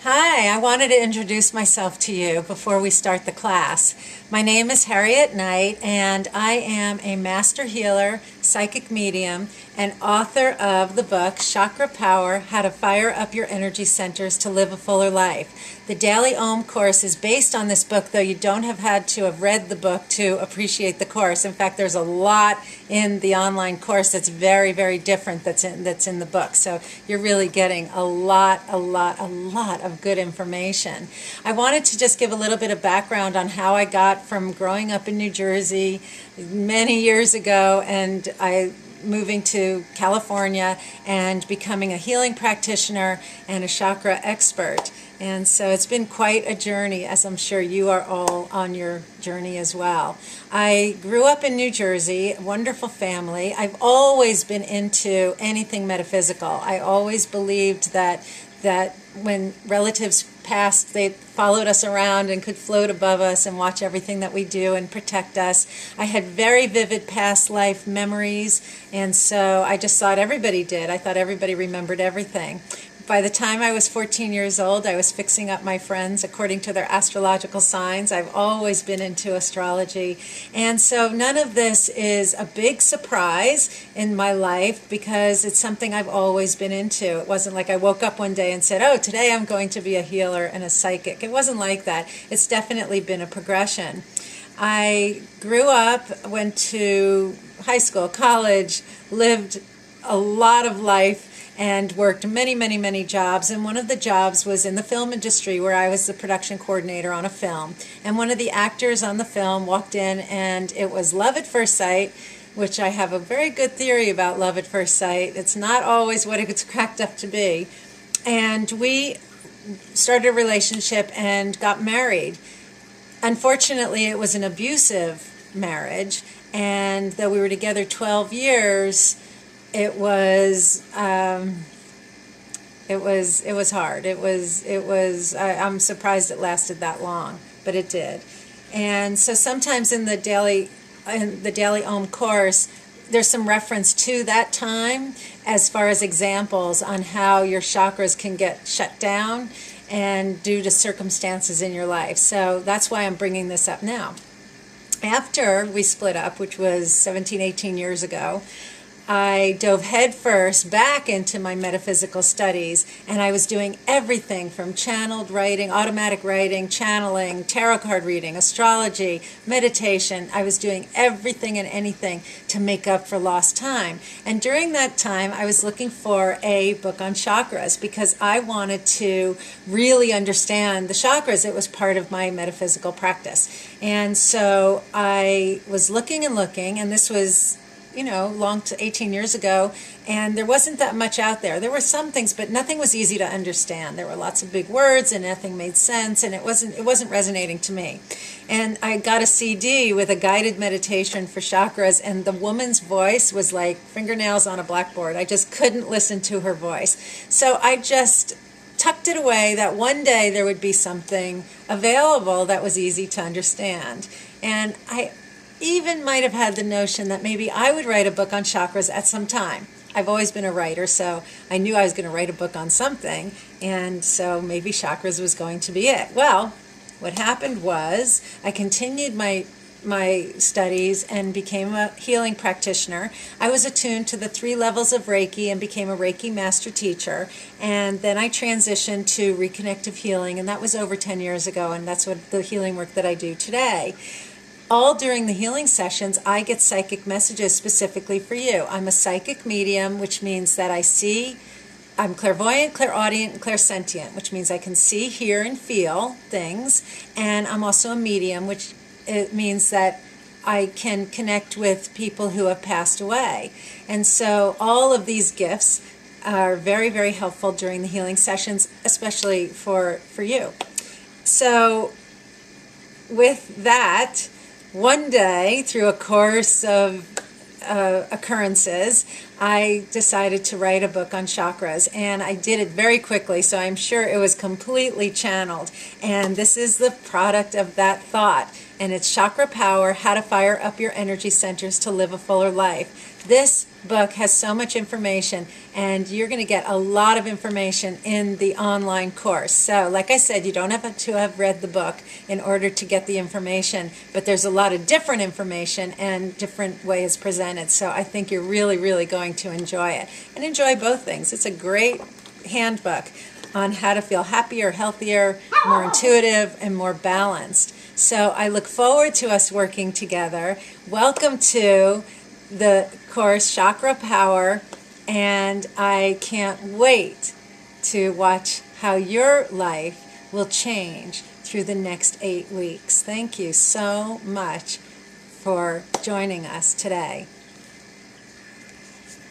Hi, I wanted to introduce myself to you before we start the class. My name is Harriette Knight, and I am a master healer, psychic medium, and author of the book Chakra Power: How to Fire Up Your Energy Centers to Live a Fuller Life. The Daily Om course is based on this book, though you don't have had to have read the book to appreciate the course. In fact, there's a lot in the online course that's very, very different that's in the book. So you're really getting a lot of good information. I wanted to just give a little bit of background on how I got from growing up in New Jersey many years ago and moving to California and becoming a healing practitioner and a chakra expert. And so it's been quite a journey, as I'm sure you are all on your journey as well. I grew up in New Jersey, a wonderful family. I've always been into anything metaphysical. I always believed that when relatives passed, they followed us around and could float above us and watch everything that we do and protect us. I had very vivid past life memories, and so I just thought everybody did. I thought everybody remembered everything. By the time I was 14 years old, I was fixing up my friends according to their astrological signs. I've always been into astrology. And so none of this is a big surprise in my life because it's something I've always been into. It wasn't like I woke up one day and said, oh, today I'm going to be a healer and a psychic. It wasn't like that. It's definitely been a progression. I grew up, went to high school, college, lived a lot of life, and worked many jobs, and one of the jobs was in the film industry where I was the production coordinator on a film. And one of the actors on the film walked in, and it was love at first sight, which I have a very good theory about love at first sight. It's not always what it's cracked up to be. And we started a relationship and got married. Unfortunately, it was an abusive marriage, and though we were together 12 years, it was hard. I'm surprised it lasted that long, but it did. And so sometimes in the Daily Om course, there's some reference to that time as far as examples on how your chakras can get shut down and due to circumstances in your life. So that's why I'm bringing this up now. After we split up, which was 17, 18 years ago, I dove headfirst back into my metaphysical studies, and I was doing everything from channeled writing, automatic writing, channeling, tarot card reading, astrology, meditation. I was doing everything and anything to make up for lost time. And during that time, I was looking for a book on chakras because I wanted to really understand the chakras. It was part of my metaphysical practice. And so I was looking, and this was 18 years ago, and there wasn't that much out there. There were some things, but nothing was easy to understand. There were lots of big words, and nothing made sense, and it wasn't resonating to me. And I got a CD with a guided meditation for chakras, and the woman's voice was like fingernails on a blackboard. I just couldn't listen to her voice. So I just tucked it away that one day there would be something available that was easy to understand. And I even might have had the notion that maybe I would write a book on chakras at some time. I've always been a writer, so I knew I was going to write a book on something, and so maybe chakras was going to be it. Well, what happened was I continued my studies and became a healing practitioner. I was attuned to the 3 levels of Reiki and became a Reiki master teacher, and then I transitioned to reconnective healing, and that was over 10 years ago, and that's what the healing work that I do today. All during the healing sessions, I get psychic messages specifically for you. I'm a psychic medium, which means that I'm clairvoyant, clairaudient, and clairsentient, which means I can see, hear, and feel things. And I'm also a medium, which it means that I can connect with people who have passed away. And so all of these gifts are very helpful during the healing sessions, especially for you. So with that, one day, through a course of occurrences, I decided to write a book on chakras, and I did it very quickly, so I'm sure it was completely channeled. And this is the product of that thought. and it's Chakra Power, How to Fire Up Your Energy Centers to Live a Fuller Life. This book has so much information, and you're going to get a lot of information in the online course. So like I said, you don't have to have read the book in order to get the information, but there's a lot of different information and different ways presented. So I think you're really, really going to enjoy it, and enjoy both things. It's a great handbook on how to feel happier, healthier, more intuitive, and more balanced. So I look forward to us working together. Welcome to the course Chakra Power, and I can't wait to watch how your life will change through the next 8 weeks. Thank you so much for joining us today.